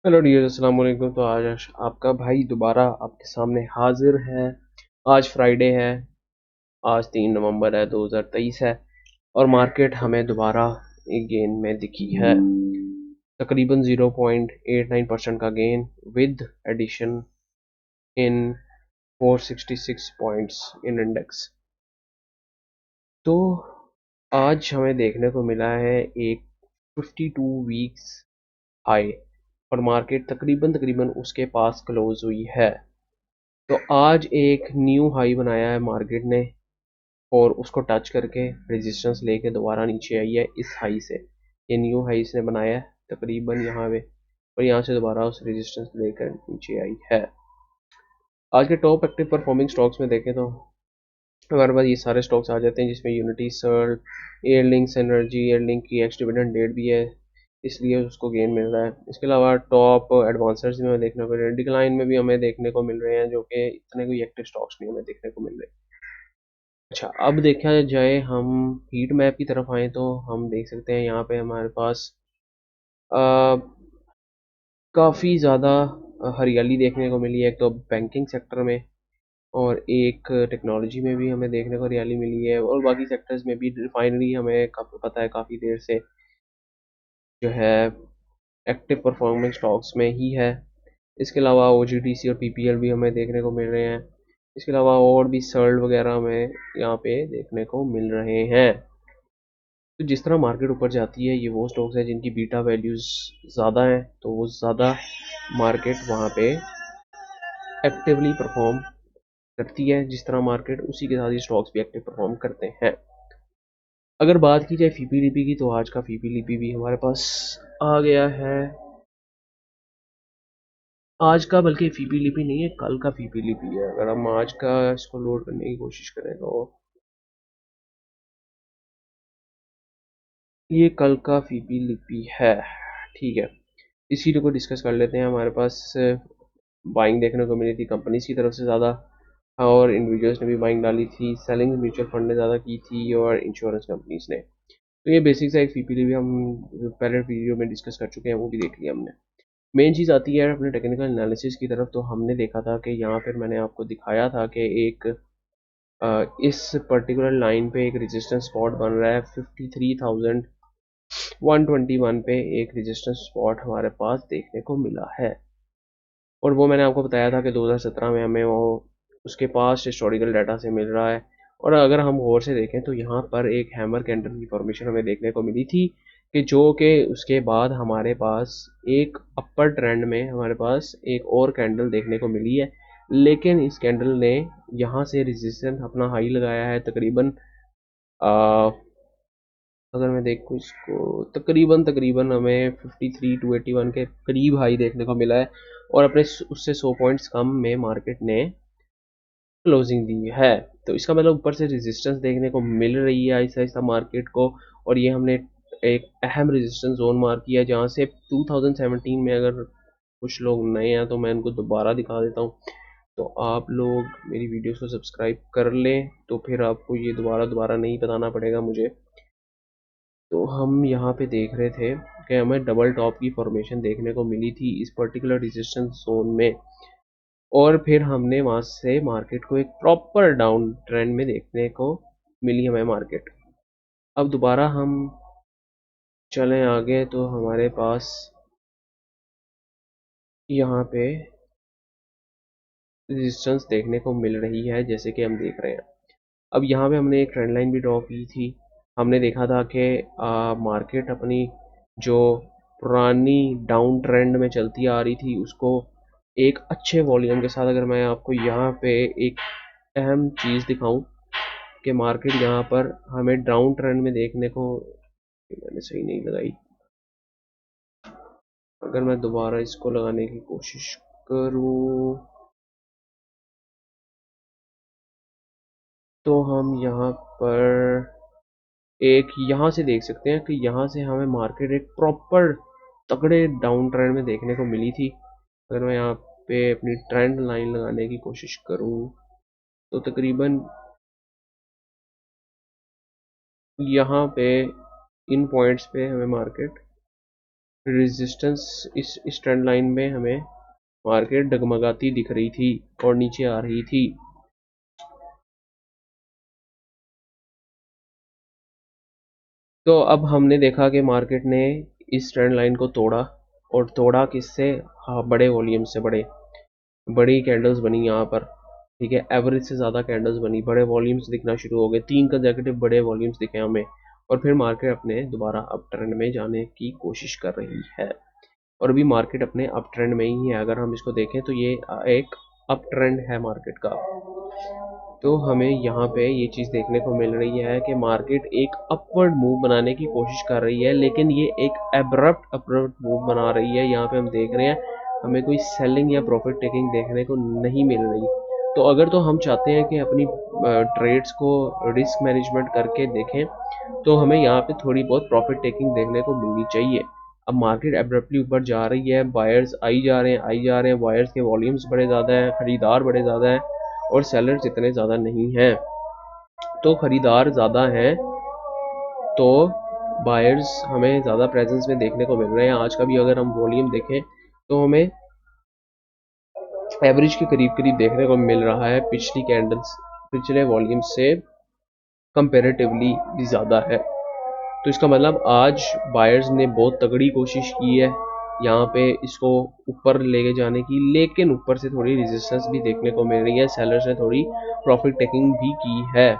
Hello dear, अस्सलाम वालेकुम। तो आज आपका भाई दोबारा आपके सामने हाजिर है। आज फ्राइडे है। आज 3 नवंबर है, 2023 है। और मार्केट हमें दोबारा एक गेन में दिखी है। तकरीबन 0.89% का gain with addition in 466 points in index. तो आज हमें देखने को मिला है एक 52 वीक्स हाई, और मार्केट तकरीबन तकरीबन उसके पास क्लोज हुई है। तो आज एक न्यू हाई बनाया है मार्केट ने, और उसको टच करके रेजिस्टेंस लेके दोबारा नीचे आई है इस हाई से। ये न्यू हाई इसने बनाया है तकरीबन यहाँ पे, और यहाँ से दोबारा उस रेजिस्टेंस लेकर नीचे आई है। आज के टॉप एक्टिव परफॉर्मिंग स्टॉक्स में देखें तो हमारे पास ये सारे स्टॉक्स आ जाते हैं, जिसमें यूनिटी, सर्ल, एयरलिंक्स एनर्जी। एयरलिंक की एक्स डिविडेंड डेट भी है, इसलिए उसको गेन मिल रहा है। इसके अलावा टॉप एडवांसर्स में हमें देखने को मिल रहे हैं, डिक्लाइन में भी हमें देखने को मिल रहे हैं, जो कि इतने कोई एक्टिव स्टॉक्स नहीं हमें देखने को मिल रहे। अच्छा, अब देखा जाए हम हीट मैप की तरफ आए तो हम देख सकते हैं यहाँ पे हमारे पास काफ़ी ज़्यादा हरियाली देखने को मिली है। एक तो बैंकिंग सेक्टर में, और एक टेक्नोलॉजी में भी हमें देखने को हरियाली मिली है, और बाकी सेक्टर्स में भी। रिफाइनरी हमें काफ़ी पता है, काफ़ी देर से जो है एक्टिव परफॉर्मेंस स्टॉक्स में ही है। इसके अलावा OGDC और PPL भी हमें देखने को मिल रहे हैं। इसके अलावा और भी सर्ल वगैरह हमें यहाँ पे देखने को मिल रहे हैं। तो जिस तरह मार्केट ऊपर जाती है, ये वो स्टॉक्स हैं जिनकी बीटा वैल्यूज़ ज़्यादा हैं, तो वो ज़्यादा मार्केट वहाँ पे एक्टिवली परफॉर्म करती है। जिस तरह मार्केट, उसी के साथ ये स्टॉक्स भी एक्टिव परफॉर्म करते हैं। अगर बात की जाए फीपीलीपी की, तो आज का फीपीलीपी भी हमारे पास आ गया है। आज का बल्कि फीपीलीपी नहीं है, कल का फीपीलीपी है। अगर हम आज का इसको लोड करने की कोशिश करें तो ये कल का फीपीलीपी है। ठीक है, इसी को डिस्कस कर लेते हैं। हमारे पास बाइंग देखने को मिली थी कंपनीज की तरफ से ज़्यादा, और इंडिविजुअल्स ने भी बाइंग डाली थी। सेलिंग म्यूचुअल फंड ने ज़्यादा की थी, और इंश्योरेंस कंपनीज ने। तो ये बेसिक सा एक फीपीलीपी हम पहले वीडियो में डिस्कस कर चुके हैं, वो भी देख लिया हमने। मेन चीज़ आती है अपने टेक्निकल एनालिसिस की तरफ। तो हमने देखा था कि यहाँ पर मैंने आपको दिखाया था कि एक इस पर्टिकुलर लाइन पे एक रेजिस्टेंस स्पॉट बन रहा है। 53,121 पे एक रेजिस्टेंस स्पॉट हमारे पास देखने को मिला है, और वो मैंने आपको बताया था कि 2017 में हमें वो उसके पास हिस्टोरिकल डाटा से मिल रहा है। और अगर हम गौर से देखें तो यहाँ पर एक हैमर कैंडल की फॉर्मेशन हमें देखने को मिली थी, कि जो कि उसके बाद हमारे पास एक अपर ट्रेंड में हमारे पास एक और कैंडल देखने को मिली है। लेकिन इस कैंडल ने यहाँ से रेजिस्टेंस अपना हाई लगाया है तकरीबन, अगर मैं देखूँ इसको, तकरीबन तकरीबन हमें 53,281 के करीब हाई देखने को मिला है, और अपने उससे 100 पॉइंट्स कम में मार्केट ने क्लोजिंग दी है। तो इसका मतलब ऊपर से रेजिस्टेंस देखने को मिल रही है आहिस्ता आहिस्ता मार्केट को। और ये हमने एक अहम रेजिस्टेंस जोन मार्क किया है, जहाँ से 2017 में, अगर कुछ लोग नए हैं तो मैं इनको दोबारा दिखा देता हूँ। तो आप लोग मेरी वीडियोस को सब्सक्राइब कर लें, तो फिर आपको ये दोबारा दोबारा नहीं बताना पड़ेगा मुझे। तो हम यहाँ पे देख रहे थे कि हमें डबल टॉप की फॉर्मेशन देखने को मिली थी इस पर्टिकुलर रेजिस्टेंस जोन में, और फिर हमने वहाँ से मार्केट को एक प्रॉपर डाउन ट्रेंड में देखने को मिली हमें मार्केट। अब दोबारा हम चलें आगे, तो हमारे पास यहाँ पे रेजिस्टेंस देखने को मिल रही है, जैसे कि हम देख रहे हैं। अब यहाँ पे हमने एक ट्रेंड लाइन भी ड्रॉ की थी। हमने देखा था कि मार्केट अपनी जो पुरानी डाउन ट्रेंड में चलती आ रही थी, उसको एक अच्छे वॉल्यूम के साथ, अगर मैं आपको यहाँ पे एक अहम चीज़ दिखाऊं कि मार्केट यहाँ पर हमें डाउन ट्रेंड में देखने को, मैंने सही नहीं लगाई, अगर मैं दोबारा इसको लगाने की कोशिश करूँ तो हम यहाँ पर एक यहाँ से देख सकते हैं कि यहाँ से हमें मार्केट एक प्रॉपर तगड़े डाउन ट्रेंड में देखने को मिली थी। अगर मैं यहाँ पे अपनी ट्रेंड लाइन लगाने की कोशिश करूँ तो तकरीबन यहाँ पे इन पॉइंट्स पे हमें मार्केट रेजिस्टेंस इस ट्रेंड लाइन में हमें मार्केट डगमगाती दिख रही थी और नीचे आ रही थी। तो अब हमने देखा कि मार्केट ने इस ट्रेंड लाइन को तोड़ा, और तोड़ा किससे? हाँ, बड़े वॉल्यूम से। बड़ी कैंडल्स बनी यहाँ पर, ठीक है, एवरेज से ज़्यादा कैंडल्स बनी, बड़े वॉल्यूम्स दिखना शुरू हो गए, 3 कंसेक्यूटिव बड़े वॉल्यूम्स दिखे हमें, और फिर मार्केट अपने दोबारा अप ट्रेंड में जाने की कोशिश कर रही है। और अभी मार्केट अपने अप ट्रेंड में ही है। अगर हम इसको देखें तो ये एक अप ट्रेंड है मार्केट का। तो हमें यहाँ पे ये चीज़ देखने को मिल रही है कि मार्केट एक अपवर्ड मूव बनाने की कोशिश कर रही है, लेकिन ये एक अब्रप्ट मूव बना रही है। यहाँ पे हम देख रहे हैं हमें कोई सेलिंग या प्रॉफिट टेकिंग देखने को नहीं मिल रही। तो अगर तो हम चाहते हैं कि अपनी ट्रेड्स को रिस्क मैनेजमेंट करके देखें, तो हमें यहाँ पे थोड़ी बहुत प्रॉफिट टेकिंग देखने को मिलनी चाहिए। अब मार्केट एब्रप्टली ऊपर जा रही है, बायर्स आई जा रहे हैं, बायर्स के वॉल्यूम्स बड़े ज़्यादा हैं, खरीदार बड़े ज़्यादा हैं, और सेलर्स इतने ज़्यादा नहीं हैं। तो खरीदार ज़्यादा हैं तो बायर्स हमें ज़्यादा प्रेजेंस में देखने को मिल रहे हैं। आज का भी अगर हम वॉल्यूम देखें तो हमें एवरेज के करीब करीब देखने को मिल रहा है, पिछले वॉल्यूम से कंपेरेटिवली भी ज़्यादा है। तो इसका मतलब आज बायर्स ने बहुत तगड़ी कोशिश की है यहाँ पे इसको ऊपर लेके जाने की, लेकिन ऊपर से थोड़ी रेजिस्टेंस भी देखने को मिल रही है। सेलर्स ने थोड़ी प्रॉफिट टेकिंग भी की है।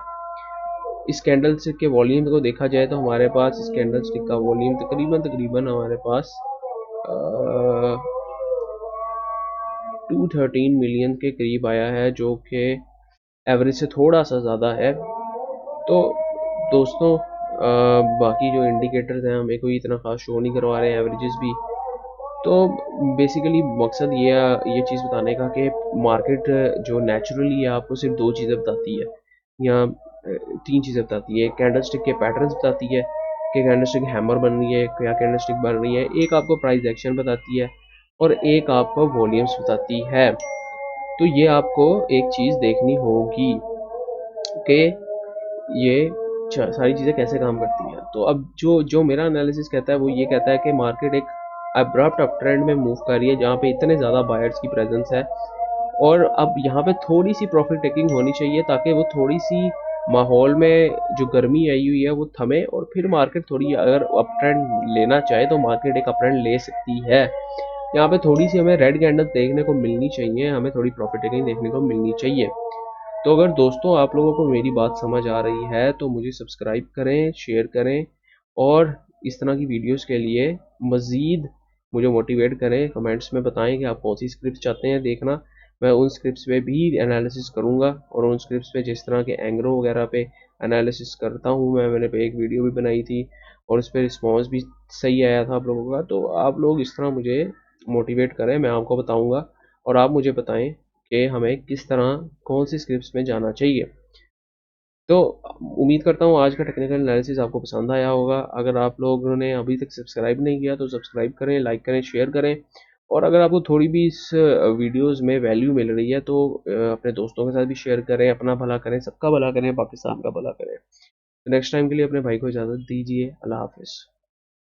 इस कैंडल स्टिक के वॉल्यूम को देखा जाए तो हमारे पास इस कैंडल स्टिक का वॉल्यूम तकरीबन हमारे पास 213 मिलियन के करीब आया है, जो कि एवरेज से थोड़ा सा ज़्यादा है। तो दोस्तों, बाकी जो इंडिकेटर्स हैं हमें कोई इतना खास शो नहीं करवा रहे हैं, एवरेजेस भी। तो बेसिकली मकसद ये चीज़ बताने का कि मार्केट जो नेचुरली है आपको सिर्फ 2 चीज़ें बताती है, या 3 चीज़ें बताती है। कैंडल स्टिक के पैटर्न्स बताती है कि कैंडल स्टिक हैमर बन रही है, क्या कैंडल स्टिक बन रही है। एक आपको प्राइस एक्शन बताती है, और एक आपको वॉल्यूम्स बताती है। तो ये आपको एक चीज़ देखनी होगी कि ये सारी चीज़ें कैसे काम करती हैं। तो अब जो जो मेरा एनालिसिस कहता है वो ये कहता है कि मार्केट एक अब्रप्ट अप ट्रेंड में मूव कर रही है, जहाँ पे इतने ज़्यादा बायर्स की प्रेजेंस है, और अब यहाँ पे थोड़ी सी प्रॉफिट टेकिंग होनी चाहिए, ताकि वो थोड़ी सी माहौल में जो गर्मी आई हुई है वो थमे, और फिर मार्केट थोड़ी अगर अप ट्रेंड लेना चाहे तो मार्केट एक अप ट्रेंड ले सकती है। यहाँ पे थोड़ी सी हमें रेड कैंडल देखने को मिलनी चाहिए, हमें थोड़ी प्रॉफिट टेकिंग देखने को मिलनी चाहिए। तो अगर दोस्तों आप लोगों को मेरी बात समझ आ रही है तो मुझे सब्सक्राइब करें, शेयर करें, और इस तरह की वीडियोस के लिए मज़ीद मुझे मोटिवेट करें। कमेंट्स में बताएं कि आप कौन सी स्क्रिप्ट चाहते हैं देखना। मैं उन स्क्रिप्ट्स पे भी एनालिसिस करूंगा, और उन स्क्रिप्ट्स पे जिस तरह के एंग्रो वगैरह पे एनालिसिस करता हूं मैंने पे एक वीडियो भी बनाई थी, और उस पर रिस्पॉन्स भी सही आया था आप लोगों का। तो आप लोग इस तरह मुझे मोटिवेट करें, मैं आपको बताऊँगा, और आप मुझे बताएँ कि हमें किस तरह कौन सी स्क्रिप्ट्स में जाना चाहिए। तो उम्मीद करता हूँ आज का टेक्निकल एनालिसिस आपको पसंद आया होगा। अगर आप लोगों ने अभी तक सब्सक्राइब नहीं किया तो सब्सक्राइब करें, लाइक करें, शेयर करें, और अगर आपको थोड़ी भी इस वीडियोस में वैल्यू मिल रही है तो अपने दोस्तों के साथ भी शेयर करें। अपना भला करें, सबका भला करें, पाकिस्तान का भला करें। तो नेक्स्ट टाइम के लिए अपने भाई को इजाज़त दीजिए। अल्लाह हाफिज़।